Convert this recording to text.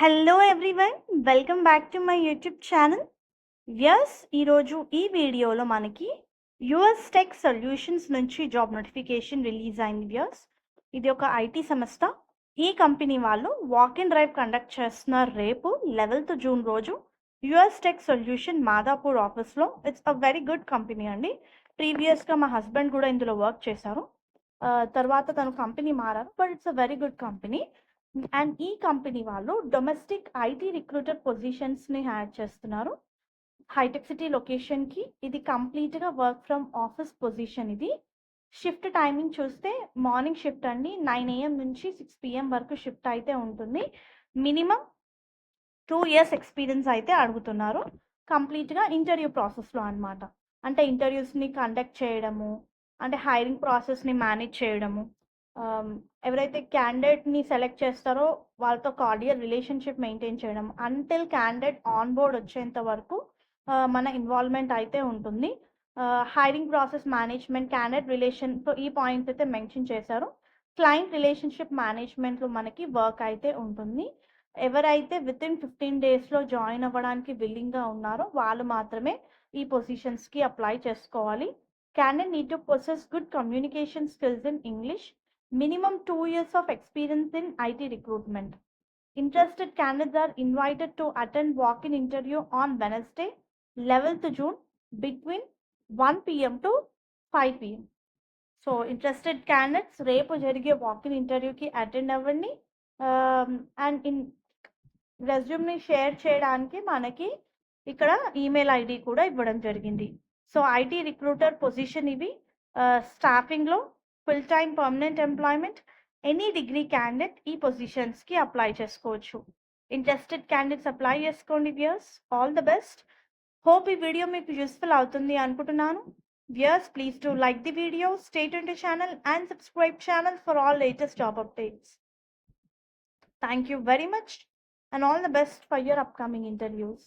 Hello everyone, welcome back to my YouTube channel. ఈరోజు ఈ వీడియోలో మనకి యుఎస్ టెక్ సొల్యూషన్స్ నుంచి జాబ్ నోటిఫికేషన్ రిలీజ్ అయింది. ఇది ఒక ఐటీ సంస్థ. ఈ కంపెనీ వాళ్ళు వాక్ ఇన్ డ్రైవ్ కండక్ట్ చేస్తున్నారు రేపు 11th జూన్ రోజు యుఎస్ టెక్ సొల్యూషన్ మాదాపూర్ ఆఫీస్లో. It's a very good company అండి. ప్రీవియస్గా మా హస్బెండ్ కూడా ఇందులో వర్క్ చేశారు. తర్వాత తను కంపెనీ మారారు, but it's a very good company. And ఈ కంపెనీ వాళ్ళు డొమెస్టిక్ ఐటీ రిక్రూటర్ పొజిషన్స్ని యాడ్ చేస్తున్నారు. హైటెక్ సిటీ లొకేషన్కి. ఇది కంప్లీట్గా వర్క్ ఫ్రమ్ ఆఫీస్ పొజిషన్. ఇది షిఫ్ట్ టైమింగ్ చూస్తే మార్నింగ్ షిఫ్ట్ అండి, 9 AM నుంచి 6 PM వరకు షిఫ్ట్ అయితే ఉంటుంది. మినిమం 2 years ఎక్స్పీరియన్స్ అయితే అడుగుతున్నారు. కంప్లీట్గా ఇంటర్వ్యూ ప్రాసెస్లో అనమాట. అంటే ఇంటర్వ్యూస్ని కండక్ట్ చేయడము, అంటే హైరింగ్ ప్రాసెస్ని మేనేజ్ చేయడము, ఎవరైతే క్యాండిడేట్ని సెలెక్ట్ చేస్తారో వాళ్ళతో కార్డియల్ రిలేషన్షిప్ మెయింటైన్ చేయడం, అంటిల్ క్యాండిడేట్ ఆన్ బోర్డ్ వచ్చేంత వరకు మన ఇన్వాల్వ్మెంట్ అయితే ఉంటుంది. హైరింగ్ ప్రాసెస్ మేనేజ్మెంట్, క్యాండిడేట్ రిలేషన్తో ఈ పాయింట్స్ అయితే మెన్షన్ చేశారు. క్లయింట్ రిలేషన్షిప్ మేనేజ్మెంట్లో మనకి వర్క్ అయితే ఉంటుంది. ఎవరైతే వితిన్ 15 daysలో జాయిన్ అవ్వడానికి విల్లింగ్గా ఉన్నారో వాళ్ళు మాత్రమే ఈ పొజిషన్స్కి అప్లై చేసుకోవాలి. Candidate need to possess good communication skills in English. Minimum 2 years of experience in IT recruitment. Interested candidates are invited to attend walk-in interview on Wednesday, 11th June between 1 PM to 5 PM. So interested candidates రేపు జరిగే walk-in ఇంటర్వ్యూకి attend అవ్వండి. And రెజ్యూమ్ని share చేయడానికి మనకి ఇక్కడ email ID కూడా ఇవ్వడం జరిగింది. సో ఐటీ రిక్రూటర్ పొజిషన్ ఇవి. స్టాఫింగ్లో full time permanent employment. Any degree candidate ఈ పొజిషన్స్కి అప్లై చేసుకోవచ్చు. ఇంట్రెస్టెడ్ క్యాండిడేట్స్ అప్లై చేసుకోండి viewers. All the best. Hope ఈ వీడియో మీకు యూస్ఫుల్ అవుతుంది అనుకుంటున్నాను. Viewers, please do like the video, stay tuned to channel and subscribe channel for all latest job updates. Thank you very much and all the best for your upcoming interviews.